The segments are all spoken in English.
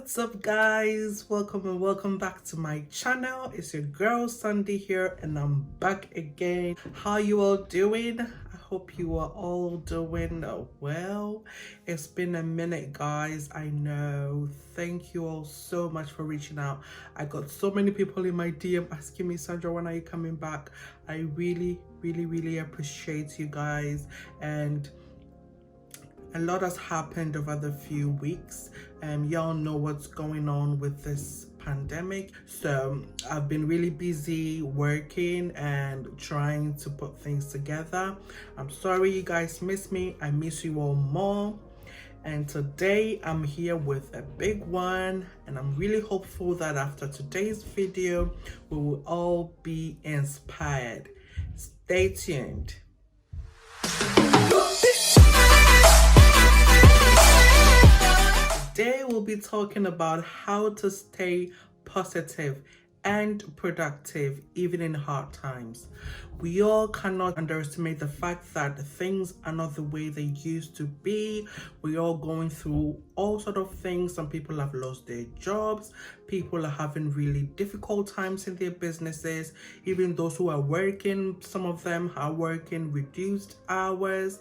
What's up, guys? Welcome and welcome back to my channel. It's your girl Sandy here and I'm back again. How you all doing? I hope you are all doing well. It's been a minute, guys. I know. Thank you all so much for reaching out. I got so many people in my DM asking me, Sandra, when are you coming back? I really appreciate you guys, and a lot has happened over the few weeks. Y'all know what's going on with this pandemic, so I've been really busy working and trying to put things together. I'm sorry you guys miss me. I miss you all more, and today I'm here with a big one, and I'm really hopeful that after today's video we will all be inspired. Stay tuned. Today we'll be talking about how to stay positive and productive even in hard times. We all cannot underestimate the fact that things are not the way they used to be. We're all going through all sort of things. Some people have lost their jobs. People are having really difficult times in their businesses. Even those who are working, some of them are working reduced hours.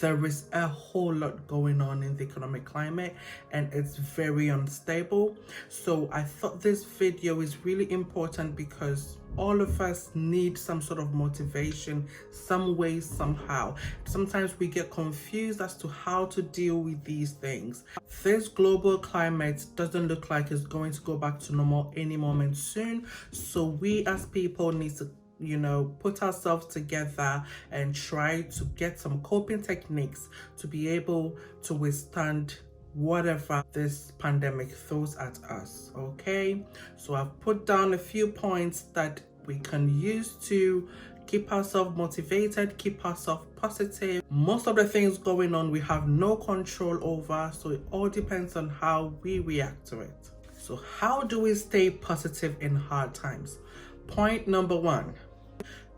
There is a whole lot going on in the economic climate and it's very unstable. So I thought this video is really important because all of us need some sort of motivation, some way, somehow. Sometimes we get confused as to how to deal with these things. This global climate doesn't look like it's going to go back to normal any moment soon. So we as people need to put ourselves together and try to get some coping techniques to be able to withstand whatever this pandemic throws at us. Okay, so I've put down a few points that we can use to keep ourselves motivated, keep ourselves positive. Most of the things going on we have no control over, so it all depends on how we react to it. So how do we stay positive in hard times? Point number one,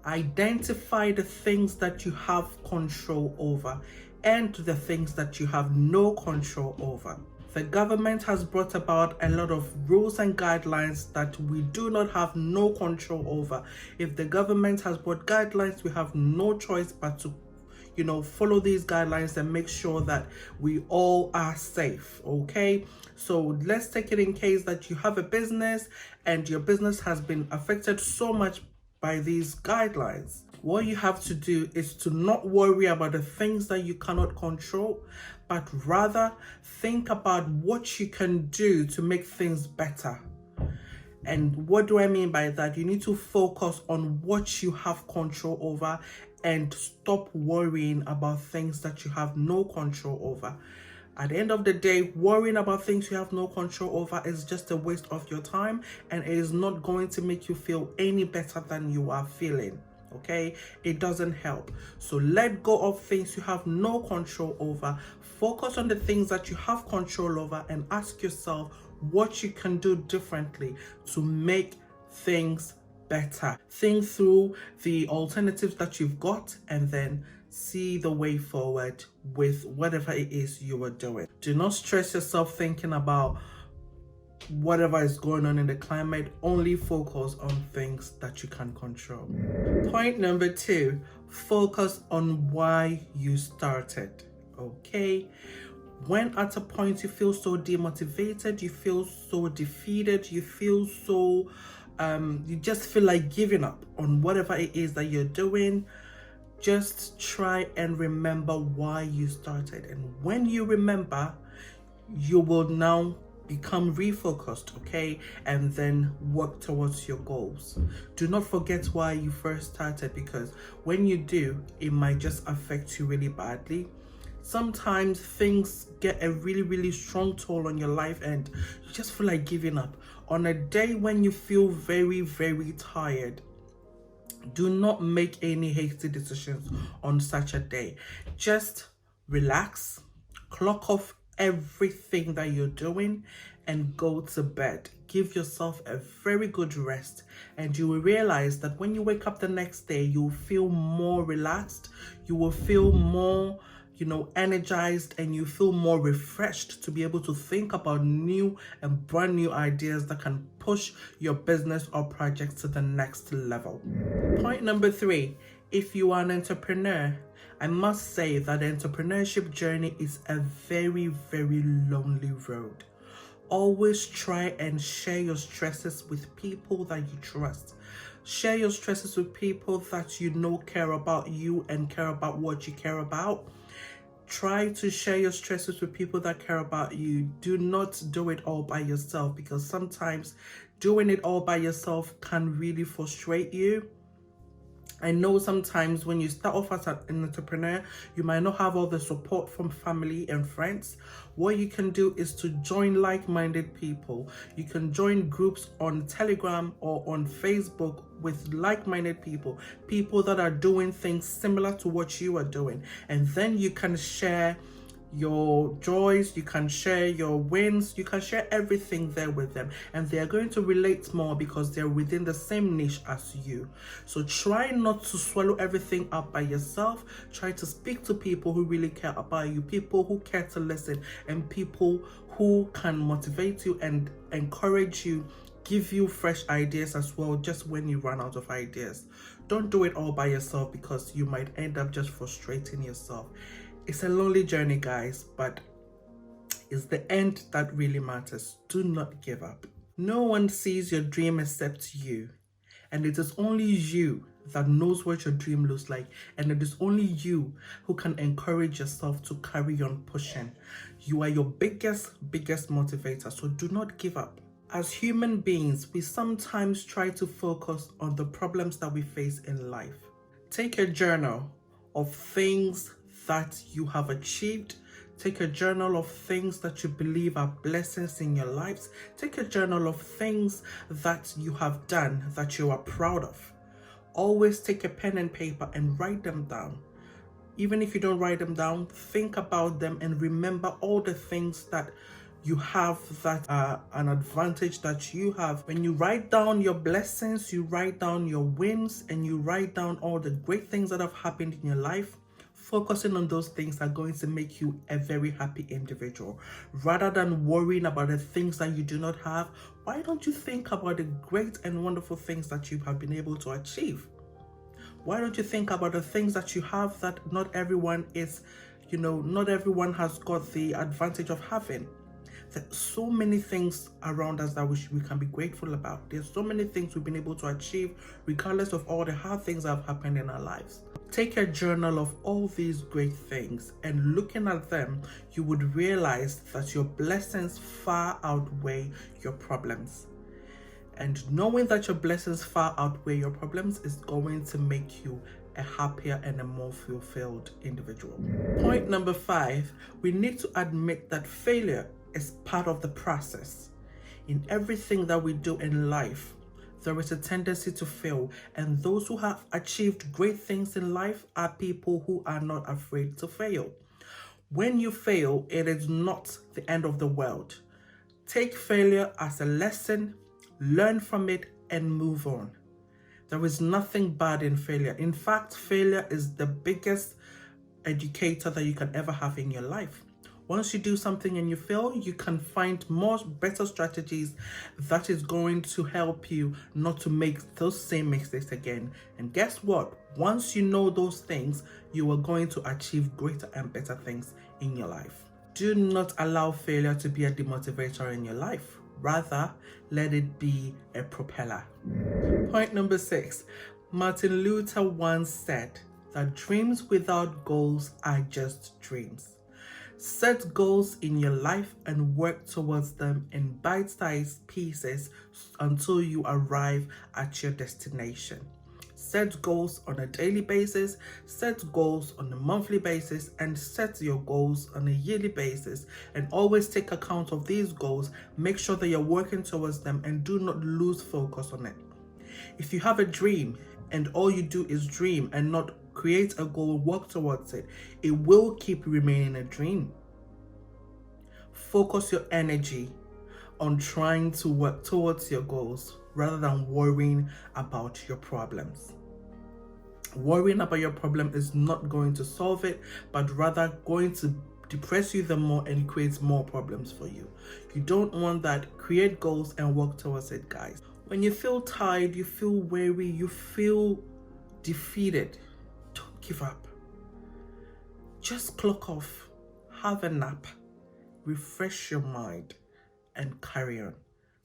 identify the things that you have control over and the things that you have no control over. The government has brought about a lot of rules and guidelines that we do not have no control over. If the government has brought guidelines, we have no choice but to follow these guidelines and make sure that we all are safe. Okay, so let's take it in case that you have a business and your business has been affected so much by these guidelines. What you have to do is to not worry about the things that you cannot control, but rather think about what you can do to make things better. And what do I mean by that? You need to focus on what you have control over and stop worrying about things that you have no control over. At the end of the day, worrying about things you have no control over is just a waste of your time, and it is not going to make you feel any better than you are feeling. Okay, it doesn't help. So let go of things you have no control over. Focus on the things that you have control over and ask yourself what you can do differently to make things better. Think through the alternatives that you've got and then see the way forward with whatever it is you are doing. Do not stress yourself thinking about whatever is going on in the climate. Only focus on things that you can control. Point number two, focus on why you started. Okay, when at a point you feel so demotivated, you feel so defeated, you feel so you just feel like giving up on whatever it is that you're doing, just try and remember why you started. And when you remember, you will now become refocused, okay, and then work towards your goals. Do not forget why you first started, because when you do, it might just affect you really badly. Sometimes things get a really strong toll on your life and you just feel like giving up. On a day when you feel very tired, do not make any hasty decisions on such a day. Just relax, clock off everything that you're doing and go to bed. Give yourself a very good rest, and you will realize that when you wake up the next day, you will feel more relaxed. You will feel more energized, and you feel more refreshed to be able to think about new and brand new ideas that can push your business or project to the next level. Point number 3, if you are an entrepreneur, I must say that the entrepreneurship journey is a very, very lonely road. Always try and share your stresses with people that you trust. Share your stresses with people that you know care about you and care about what you care about. Try to share your stresses with people that care about you. Do not do it all by yourself, because sometimes doing it all by yourself can really frustrate you. I know sometimes when you start off as an entrepreneur, you might not have all the support from family and friends. What you can do is to join like-minded people. You can join groups on Telegram or on Facebook with like-minded people, people that are doing things similar to what you are doing. And then you can share your joys, you can share your wins, you can share everything there with them, and they are going to relate more because they're within the same niche as you. So try not to swallow everything up by yourself. Try to speak to people who really care about you, people who care to listen, and people who can motivate you and encourage you, give you fresh ideas as well, just when you run out of ideas. Don't do it all by yourself, because you might end up just frustrating yourself. It's a lonely journey, guys, but it's the end that really matters. Do not give up. No one sees your dream except you. And it is only you that knows what your dream looks like. And it is only you who can encourage yourself to carry on pushing. You are your biggest motivator, so do not give up. As human beings, we sometimes try to focus on the problems that we face in life. Take a journal of things that you have achieved. Take a journal of things that you believe are blessings in your lives. Take a journal of things that you have done that you are proud of. Always take a pen and paper and write them down. Even if you don't write them down, think about them and remember all the things that you have that are an advantage that you have. When you write down your blessings, you write down your wins, and you write down all the great things that have happened in your life, focusing on those things are going to make you a very happy individual. Rather than worrying about the things that you do not have, why don't you think about the great and wonderful things that you have been able to achieve? Why don't you think about the things that you have that not everyone is, not everyone has got the advantage of having? There's so many things around us that we can be grateful about. There's so many things we've been able to achieve regardless of all the hard things that have happened in our lives. Take a journal of all these great things, and looking at them, you would realize that your blessings far outweigh your problems. And knowing that your blessings far outweigh your problems is going to make you a happier and a more fulfilled individual. Point number 5, we need to admit that failure is part of the process. In everything that we do in life, there is a tendency to fail, and those who have achieved great things in life are people who are not afraid to fail. When you fail, it is not the end of the world. Take failure as a lesson, learn from it, and move on. There is nothing bad in failure. In fact, failure is the biggest educator that you can ever have in your life. Once you do something and you fail, you can find better strategies that is going to help you not to make those same mistakes again. And guess what? Once you know those things, you are going to achieve greater and better things in your life. Do not allow failure to be a demotivator in your life. Rather, let it be a propeller. Point number 6. Martin Luther once said that dreams without goals are just dreams. Set goals in your life and work towards them in bite-sized pieces until you arrive at your destination. Set goals on a daily basis, set goals on a monthly basis, and set your goals on a yearly basis. And always take account of these goals. Make sure that you're working towards them and do not lose focus on it. If you have a dream and all you do is dream and not create a goal and work towards it, it will keep remaining a dream. Focus your energy on trying to work towards your goals rather than worrying about your problems. Worrying about your problem is not going to solve it, but rather going to depress you the more and create more problems for you. You don't want that. Create goals and work towards it, guys. When you feel tired, you feel weary, you feel defeated, don't give up. Just clock off, have a nap, refresh your mind, and carry on.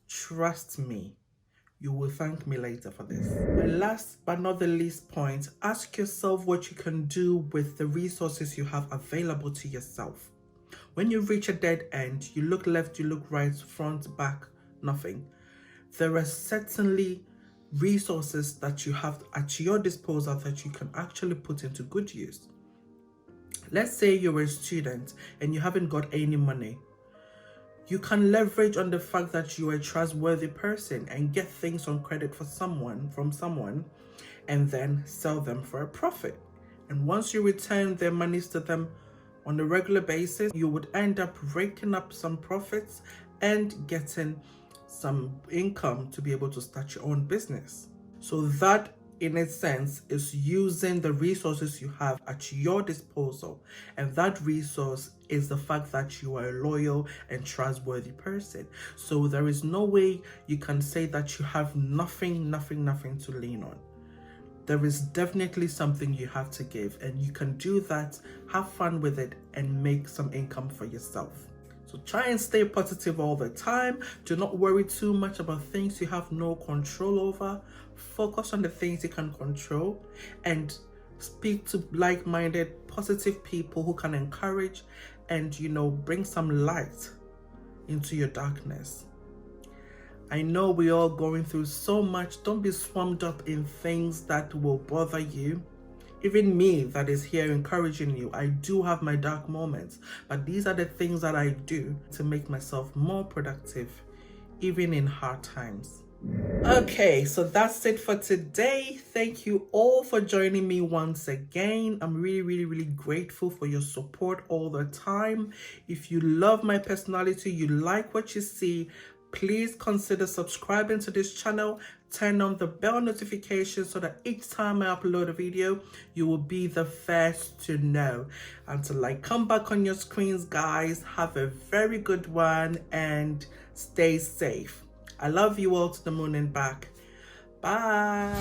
Trust me, you will thank me later for this. And last but not the least point, ask yourself what you can do with the resources you have available to yourself. When you reach a dead end, you look left, you look right, front, back, nothing. There are certainly resources that you have at your disposal that you can actually put into good use. Let's say you're a student and you haven't got any money. You can leverage on the fact that you're a trustworthy person and get things on credit from someone, and then sell them for a profit. And once you return their monies to them on a regular basis, you would end up raking up some profits and getting some income to be able to start your own business. So that, in a sense, is using the resources you have at your disposal. And that resource is the fact that you are a loyal and trustworthy person. So there is no way you can say that you have nothing to lean on. There is definitely something you have to give, and you can do that, have fun with it, and make some income for yourself. So try and stay positive all the time. Do not worry too much about things you have no control over. Focus on the things you can control and speak to like-minded, positive people who can encourage and, bring some light into your darkness. I know we're all going through so much. Don't be swamped up in things that will bother you. Even me that is here encouraging you, I do have my dark moments, but these are the things that I do to make myself more productive, even in hard times. Okay, so that's it for today. Thank you all for joining me once again. I'm really grateful for your support all the time. If you love my personality, you like what you see, please consider subscribing to this channel. Turn on the bell notification so that each time I upload a video, you will be the first to know. Until I come back on your screens, guys, have a very good one and stay safe. I love you all to the moon and back. Bye.